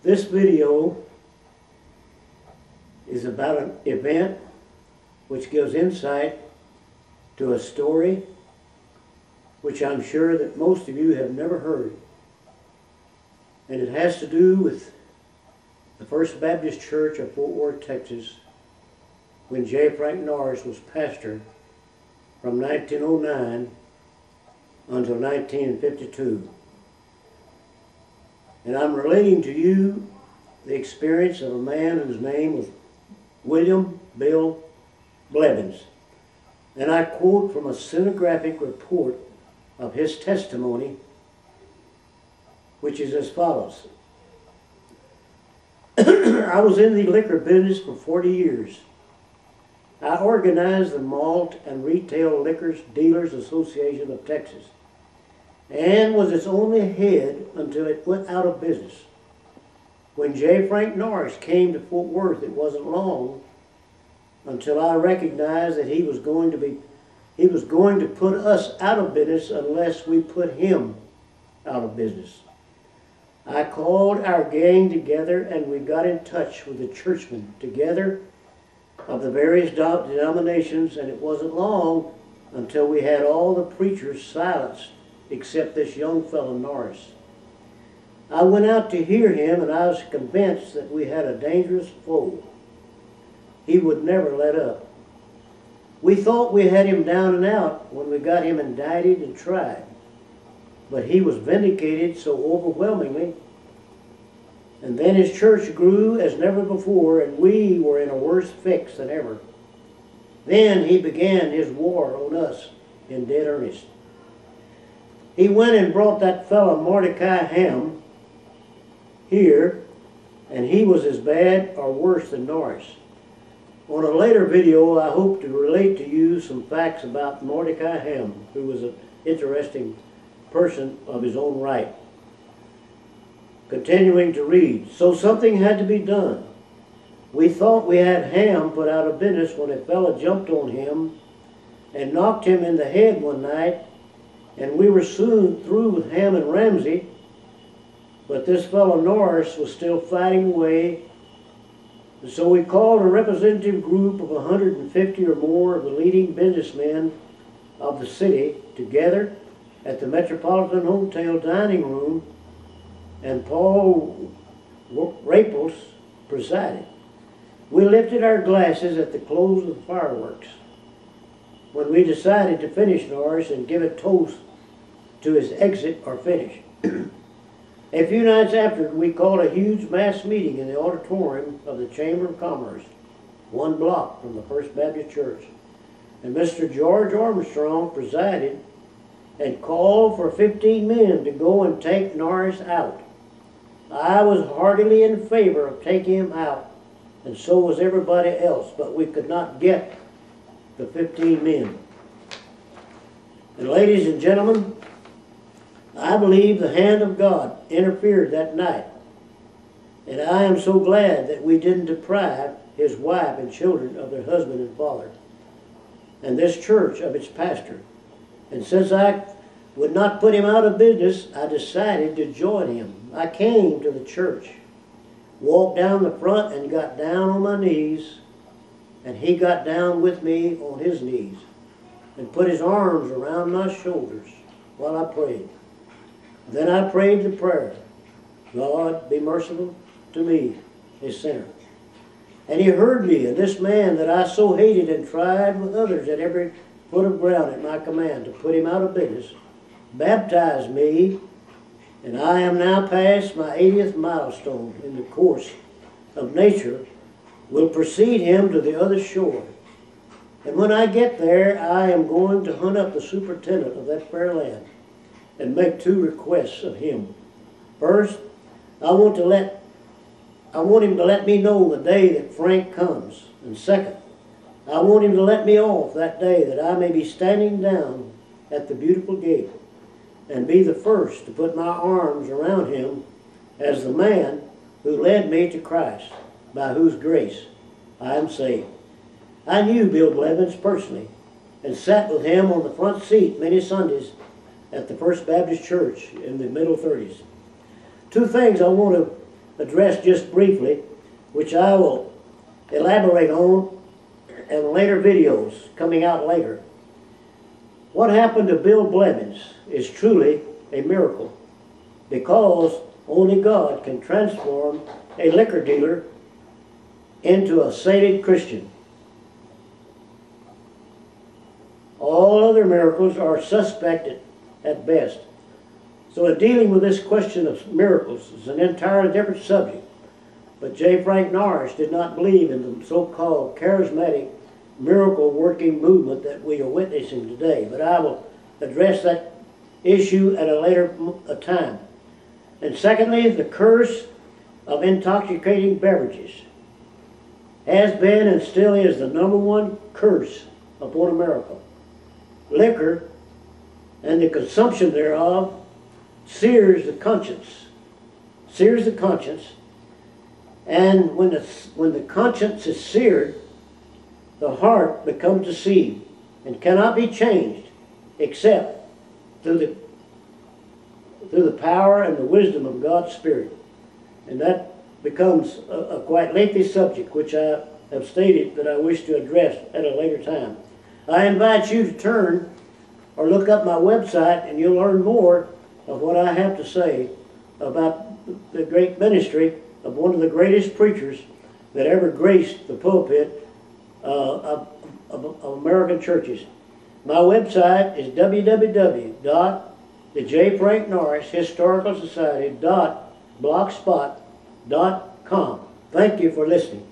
This video is about an event which gives insight to a story which I'm sure that most of you have never heard. And it has to do with the First Baptist Church of Fort Worth, Texas, when J. Frank Norris was pastor from 1909 until 1952. And I'm relating to you the experience of a man whose name was Bill Blevins. And I quote from a stenographic report of his testimony, which is as follows. I was in the liquor business for 40 years. I organized the Malt and Retail Liquors Dealers Association of Texas and was its only head until it went out of business. When J. Frank Norris came to Fort Worth, it wasn't long until I recognized that he was going to put us out of business unless we put him out of business. I called our gang together and we got in touch with the churchmen together of the various denominations, and it wasn't long until we had all the preachers silenced except this young fellow Norris. I went out to hear him and I was convinced that we had a dangerous foe. He would never let up. We thought we had him down and out when we got him indicted and tried, but he was vindicated so overwhelmingly. And then his church grew as never before, and we were in a worse fix than ever. Then he began his war on us in dead earnest. He went and brought that fellow Mordecai Ham here, and he was as bad or worse than Norris. On a later video, I hope to relate to you some facts about Mordecai Ham, who was an interesting person of his own right. Continuing to read. So something had to be done. We thought we had Ham put out of business when a fellow jumped on him and knocked him in the head one night, and we were soon through with Ham and Ramsey, but this fellow Norris was still fighting away. And so we called a representative group of 150 or more of the leading businessmen of the city together at the Metropolitan Hotel dining room, and Paul Raples presided. We lifted our glasses at the close of the fireworks when we decided to finish Norris and give a toast to his exit or finish. A few nights after, we called a huge mass meeting in the auditorium of the Chamber of Commerce, 1 block from the First Baptist Church. And Mr. George Armstrong presided and called for 15 men to go and take Norris out. I was heartily in favor of taking him out, and so was everybody else, but we could not get the 15 men. And ladies and gentlemen, I believe the hand of God interfered that night, and I am so glad that we didn't deprive his wife and children of their husband and father, and this church of its pastor. And since I would not put him out of business, I decided to join him. I came to the church, walked down the front and got down on my knees, and he got down with me on his knees and put his arms around my shoulders while I prayed. Then I prayed the prayer, God, be merciful to me, a sinner. And he heard me, and this man that I so hated and tried with others at every foot of ground at my command to put him out of business, baptized me, and I am now past my 80th milestone in the course of nature, will precede him to the other shore. And when I get there, I am going to hunt up the superintendent of that fair land and make 2 requests of him. First, I want him to let me know the day that Frank comes. And second, I want him to let me off that day, that I may be standing down at the beautiful gate and be the first to put my arms around him as the man who led me to Christ, by whose grace I am saved. I knew Bill Blevins personally and sat with him on the front seat many Sundays at the First Baptist Church in the middle 30s. 2 things I want to address just briefly, which I will elaborate on in later videos coming out later. What happened to Bill Blevins is truly a miracle, because only God can transform a liquor dealer into a sated Christian. All other miracles are suspect at best. So in dealing with this question of miracles is an entirely different subject. But J. Frank Norris did not believe in the so-called charismatic miracle-working movement that we are witnessing today. But I will address that issue at a later time. And secondly, the curse of intoxicating beverages has been and still is the #1 curse upon America. Liquor and the consumption thereof sears the conscience. Sears the conscience. And when the conscience is seared, the heart becomes deceived and cannot be changed except through the power and the wisdom of God's Spirit. And that becomes a quite lengthy subject, which I have stated that I wish to address at a later time. I invite you to turn or look up my website, and you'll learn more of what I have to say about the great ministry of one of the greatest preachers that ever graced the pulpit of American churches. My website is www.thejfranknorrishistoricalsociety.blogspot.com. Thank you for listening.